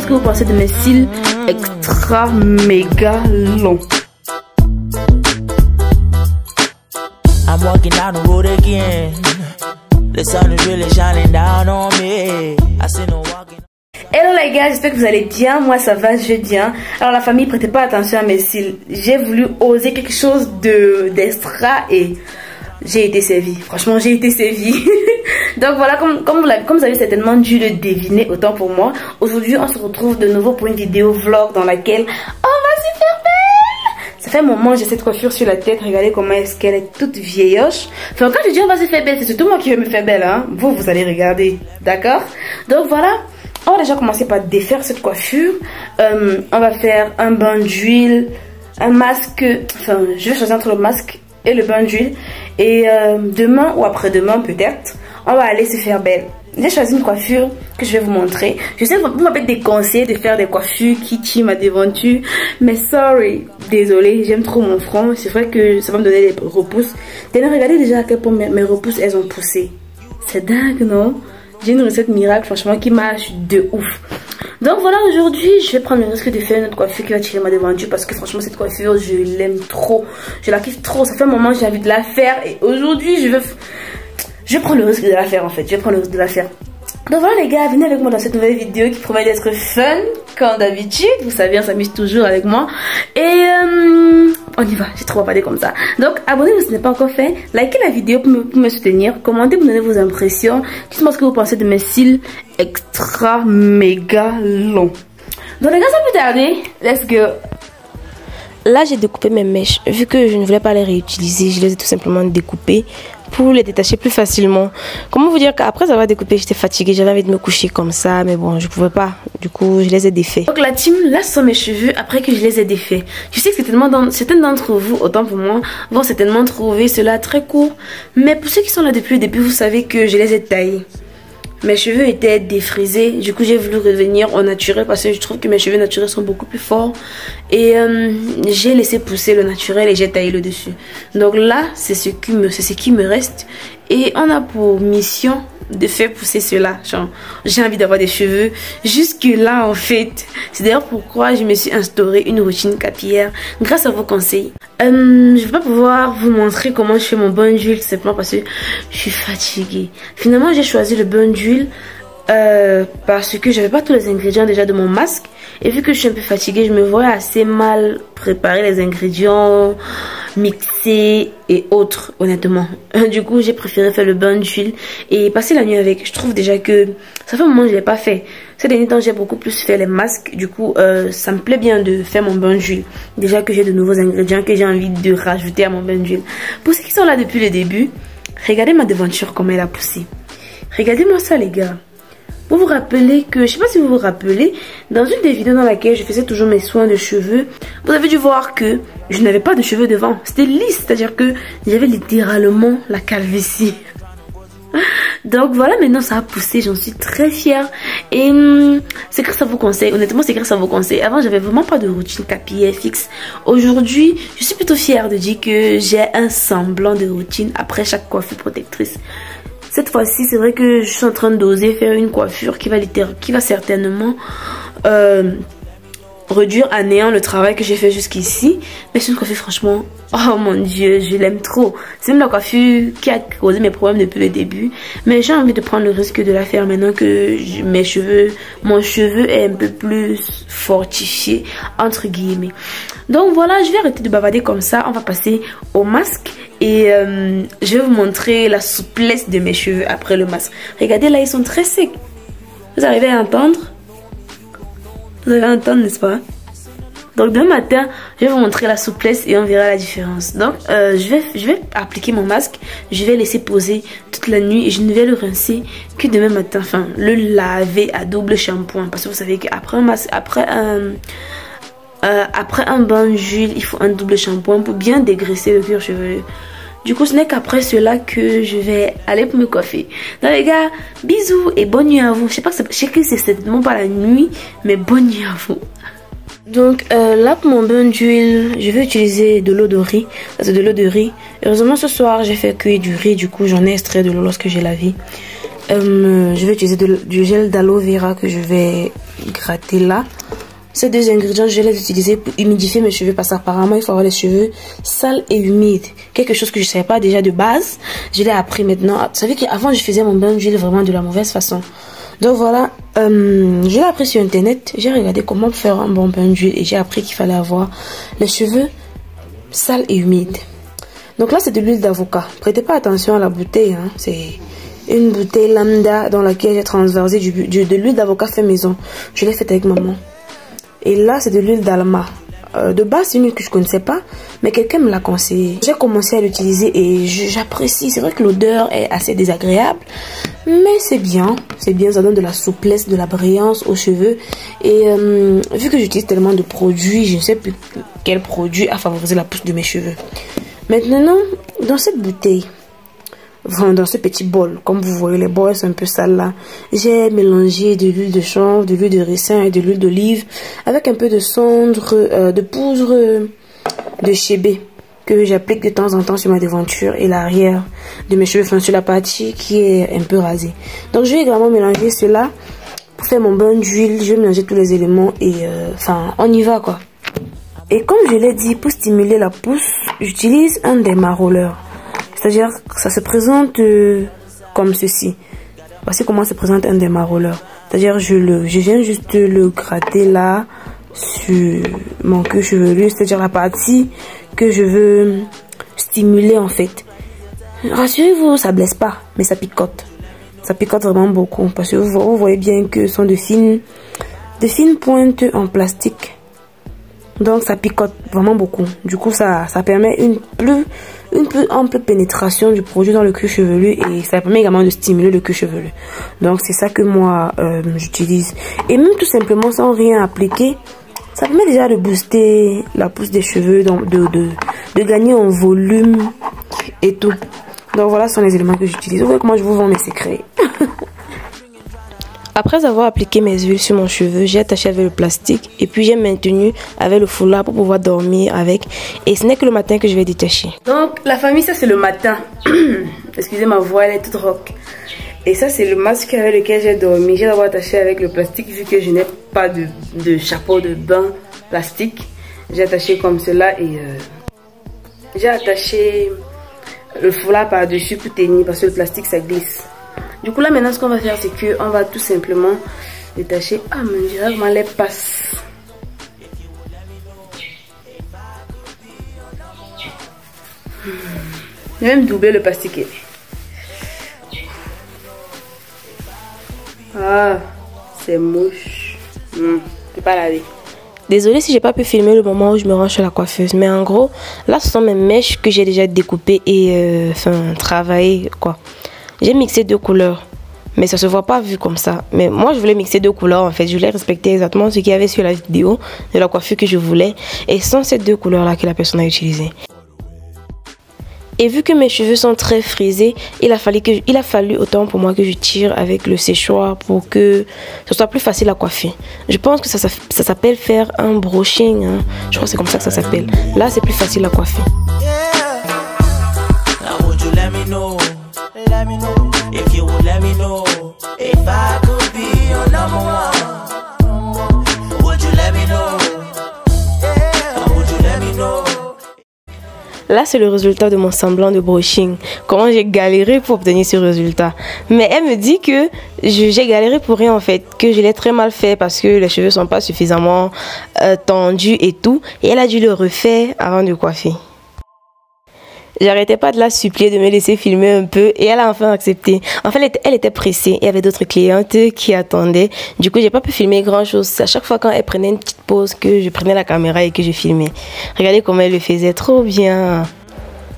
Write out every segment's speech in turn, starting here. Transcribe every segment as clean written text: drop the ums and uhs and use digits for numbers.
Qu'est-ce que vous pensez de mes cils extra méga longs? I'm walking down the road again. The sun is really shining down on me. I see no walking. Hello les gars, j'espère que vous allez bien. Moi ça va, je vais bien. Alors la famille, prêtez pas attention à mes cils. J'ai voulu oser quelque chose d'extra et j'ai été servie. Franchement, j'ai été servie. Donc voilà, comme vous avez certainement dû le deviner, autant pour moi. Aujourd'hui, on se retrouve de nouveau pour une vidéo vlog dans laquelle on va se faire belle. Ça fait un moment que j'ai cette coiffure sur la tête. Regardez comment est-ce qu'elle est toute vieilloche. Enfin, quand je dis on va se faire belle, c'est surtout moi qui vais me faire belle. Hein. Vous allez regarder. D'accord? Donc voilà. On va déjà commencer par défaire cette coiffure. On va faire un bain d'huile, un masque. Enfin, je vais choisir entre le masque et le bain d'huile. Et demain ou après-demain peut-être, on va aller se faire belle. J'ai choisi une coiffure que je vais vous montrer. Je sais que vous m'avez déconseillé de faire des coiffures qui tirent ma devanture. Mais sorry, désolée, j'aime trop mon front. C'est vrai que ça va me donner des repousses. Regardez déjà à quel point mes repousses elles ont poussé. C'est dingue, non? J'ai une recette miracle franchement qui marche de ouf. Donc voilà, aujourd'hui je vais prendre le risque de faire une autre coiffure qui va tirer ma devanture parce que franchement cette coiffure je l'aime trop. Je la kiffe trop, ça fait un moment que j'ai envie de la faire et aujourd'hui je vais prendre le risque de la faire en fait. Je vais prendre le risque de la faire. Donc voilà les gars, venez avec moi dans cette nouvelle vidéo qui promet d'être fun comme d'habitude. Vous savez, on s'amuse toujours avec moi. Et on y va, j'ai trop parlé comme ça. Donc abonnez-vous si ce n'est pas encore fait. Likez la vidéo pour me soutenir. Commentez, pour me donner vos impressions. Dites-moi ce que vous pensez de mes cils extra méga longs. Donc les gars, sans plus tarder, let's go. Là j'ai découpé mes mèches. Vu que je ne voulais pas les réutiliser, je les ai tout simplement découpées pour les détacher plus facilement. Comment vous dire qu'après avoir découpé, j'étais fatiguée, j'avais envie de me coucher comme ça, mais bon, je pouvais pas. Du coup, je les ai défaits. Donc la team, là ce sont mes cheveux après que je les ai défaits. Je sais que certains d'entre vous, autant pour moi, vont certainement trouver cela très court. Mais pour ceux qui sont là depuis le début, vous savez que je les ai taillés. Mes cheveux étaient défrisés, du coup j'ai voulu revenir au naturel parce que je trouve que mes cheveux naturels sont beaucoup plus forts. Et j'ai laissé pousser le naturel et j'ai taillé le dessus. Donc là c'est ce qui me reste. Et on a pour mission de faire pousser cela. J'ai envie d'avoir des cheveux jusque là en fait. C'est d'ailleurs pourquoi je me suis instauré une routine capillaire grâce à vos conseils. Je ne vais pas pouvoir vous montrer comment je fais mon bain d'huile simplement parce que je suis fatiguée. Finalement j'ai choisi le bain d'huile parce que j'avais pas tous les ingrédients déjà de mon masque. Et vu que je suis un peu fatiguée, je me voyais assez mal préparer les ingrédients, mixer et autres, honnêtement. Du coup, j'ai préféré faire le bain d'huile et passer la nuit avec. Je trouve déjà que ça fait un moment que je l'ai pas fait. Ces derniers temps, j'ai beaucoup plus fait les masques. Du coup, ça me plaît bien de faire mon bain d'huile. Déjà que j'ai de nouveaux ingrédients que j'ai envie de rajouter à mon bain d'huile. Pour ceux qui sont là depuis le début, regardez ma devanture, comment elle a poussé. Regardez-moi ça, les gars. Vous vous rappelez que, je sais pas si vous vous rappelez, dans une des vidéos dans laquelle je faisais toujours mes soins de cheveux, vous avez dû voir que je n'avais pas de cheveux devant. C'était lisse, c'est-à-dire que j'avais littéralement la calvitie. Donc voilà, maintenant ça a poussé, j'en suis très fière. Et c'est grâce à vos conseils, honnêtement c'est grâce à vos conseils. Avant j'avais vraiment pas de routine capillaire fixe. Aujourd'hui je suis plutôt fière de dire que j'ai un semblant de routine après chaque coiffure protectrice. Cette fois-ci, c'est vrai que je suis en train d'oser faire une coiffure qui va certainement réduire à néant le travail que j'ai fait jusqu'ici. Mais c'est une coiffure franchement, oh mon dieu, je l'aime trop. C'est même la coiffure qui a causé mes problèmes depuis le début. Mais j'ai envie de prendre le risque de la faire maintenant que mon cheveu est un peu plus fortifié, entre guillemets. Donc voilà, je vais arrêter de bavarder comme ça. On va passer au masque. Et je vais vous montrer la souplesse de mes cheveux après le masque. Regardez là, ils sont très secs. Vous arrivez à entendre? Vous arrivez à entendre, n'est-ce pas? Donc demain matin, je vais vous montrer la souplesse et on verra la différence. Donc je vais appliquer mon masque. Je vais laisser poser toute la nuit et je ne vais le rincer que demain matin. Enfin, le laver à double shampoing. Parce que vous savez qu'après un masque, après un bain d'huile, il faut un double shampoing pour bien dégraisser le cuir chevelu. Du coup, ce n'est qu'après cela que je vais aller pour me coiffer. Donc les gars, bisous et bonne nuit à vous. Je sais que c'est certainement pas la nuit, mais bonne nuit à vous. Donc là pour mon bain d'huile, je vais utiliser de l'eau de riz. C'est de l'eau de riz. Heureusement ce soir j'ai fait cuire du riz, du coup j'en ai extrait de l'eau lorsque j'ai lavé. je vais utiliser du gel d'aloe vera que je vais gratter là. Ces deux ingrédients, je vais les utiliser pour humidifier mes cheveux parce qu'apparemment, il faut avoir les cheveux sales et humides. Quelque chose que je ne savais pas déjà de base. Je l'ai appris maintenant. Vous savez qu'avant, je faisais mon bain d'huile vraiment de la mauvaise façon. Donc voilà, je l'ai appris sur internet. J'ai regardé comment faire un bon bain d'huile et j'ai appris qu'il fallait avoir les cheveux sales et humides. Donc là, c'est de l'huile d'avocat. Prêtez pas attention à la bouteille. Hein. C'est une bouteille lambda dans laquelle j'ai transversé de l'huile d'avocat fait maison. Je l'ai faite avec maman. Et là, c'est de l'huile d'alma. De base, c'est une huile que je ne connaissais pas, mais quelqu'un me l'a conseillé. J'ai commencé à l'utiliser et j'apprécie. C'est vrai que l'odeur est assez désagréable, mais c'est bien. C'est bien, ça donne de la souplesse, de la brillance aux cheveux. Et vu que j'utilise tellement de produits, je ne sais plus quel produit a favorisé la pousse de mes cheveux. Maintenant, dans cette bouteille, dans ce petit bol, comme vous voyez, les bols sont un peu sales là. J'ai mélangé de l'huile de chanvre, de l'huile de ricin et de l'huile d'olive avec un peu de cendre, de poudre de chébé que j'applique de temps en temps sur ma devanture et l'arrière de mes cheveux, enfin sur la partie qui est un peu rasée. Donc je vais également mélanger cela pour faire mon bain d'huile. Je vais mélanger tous les éléments et enfin on y va quoi. Et comme je l'ai dit, pour stimuler la pousse, j'utilise un derma-roller. C'est-à-dire que ça se présente comme ceci. Voici comment se présente un derma-roller. C'est-à-dire je viens juste le gratter là sur mon queue chevelu. C'est-à-dire la partie que je veux stimuler en fait. Rassurez-vous, ça blesse pas, mais ça picote. Ça picote vraiment beaucoup parce que vous voyez bien que ce sont de fines pointes en plastique. Donc ça picote vraiment beaucoup. Du coup ça permet une plus ample pénétration du produit dans le cuir chevelu et ça permet également de stimuler le cuir chevelu. Donc c'est ça que moi j'utilise. Et même tout simplement sans rien appliquer, ça permet déjà de booster la pousse des cheveux, de gagner en volume et tout. Donc voilà, ce sont les éléments que j'utilise. Vous voyez comment je vous vends mes secrets. Après avoir appliqué mes huiles sur mon cheveu, j'ai attaché avec le plastique et puis j'ai maintenu avec le foulard pour pouvoir dormir avec. Et ce n'est que le matin que je vais détacher. Donc la famille, ça c'est le matin. Excusez ma voix, elle est toute rock. Et ça c'est le masque avec lequel j'ai dormi. J'ai d'abord attaché avec le plastique vu que je n'ai pas de chapeau de bain plastique. J'ai attaché comme cela et j'ai attaché le foulard par-dessus pour tenir parce que le plastique ça glisse. Du coup là maintenant ce qu'on va faire c'est que on va tout simplement détacher. Ah mais je dirais comment les passe. J'ai même doublé le plastique. Ah c'est moche. Je peux pas laver. Désolée si j'ai pas pu filmer le moment où je me rends chez la coiffeuse, mais en gros là ce sont mes mèches que j'ai déjà découpées et travaillées quoi. J'ai mixé deux couleurs, mais ça se voit pas vu comme ça. Mais moi, je voulais mixer deux couleurs en fait. Je voulais respecter exactement ce qu'il y avait sur la vidéo de la coiffure que je voulais. Et ce sont ces deux couleurs-là que la personne a utilisées. Et vu que mes cheveux sont très frisés, il a fallu autant pour moi que je tire avec le séchoir pour que ce soit plus facile à coiffer. Je pense que ça s'appelle faire un brushing. Hein. Je crois que c'est comme ça que ça s'appelle. Là, c'est plus facile à coiffer. Let me know if you would let me know if I could be your number one. Would you let me know? Yeah. Would you let me know? Là, c'est le résultat de mon semblant de brushing. Comment j'ai galéré pour obtenir ce résultat. Mais elle me dit que j'ai galéré pour rien en fait. Que je l'ai très mal fait parce que les cheveux sont pas suffisamment tendus et tout. Et elle a dû le refaire avant de coiffer. J'arrêtais pas de la supplier de me laisser filmer un peu et elle a enfin accepté. En fait, elle était pressée. Il y avait d'autres clientes qui attendaient. Du coup, j'ai pas pu filmer grand chose. À chaque fois quand elle prenait une petite pause que je prenais la caméra et que je filmais. Regardez comment elle le faisait, trop bien.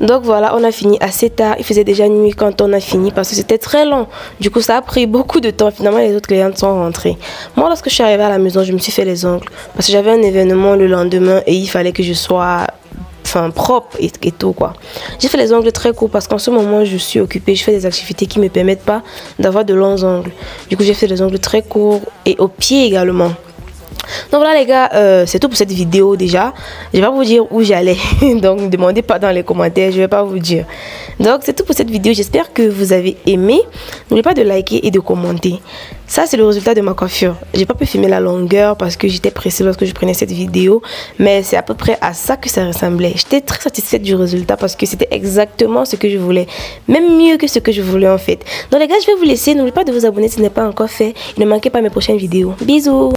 Donc voilà, on a fini assez tard. Il faisait déjà nuit quand on a fini parce que c'était très long. Du coup, ça a pris beaucoup de temps. Finalement, les autres clientes sont rentrées. Moi, lorsque je suis arrivée à la maison, je me suis fait les ongles parce que j'avais un événement le lendemain et il fallait que je sois propre et tout quoi. J'ai fait les ongles très courts parce qu'en ce moment je suis occupée, je fais des activités qui me permettent pas d'avoir de longs ongles. Du coup j'ai fait les ongles très courts et aux pieds également. Donc voilà les gars, c'est tout pour cette vidéo déjà. Je vais pas vous dire où j'allais, donc ne demandez pas dans les commentaires, je vais pas vous dire. Donc c'est tout pour cette vidéo, j'espère que vous avez aimé. N'oubliez pas de liker et de commenter. Ça c'est le résultat de ma coiffure. J'ai pas pu filmer la longueur parce que j'étais pressée lorsque je prenais cette vidéo, mais c'est à peu près à ça que ça ressemblait. J'étais très satisfaite du résultat parce que c'était exactement ce que je voulais, même mieux que ce que je voulais en fait. Donc les gars, je vais vous laisser, n'oubliez pas de vous abonner si ce n'est pas encore fait et ne manquez pas mes prochaines vidéos. Bisous.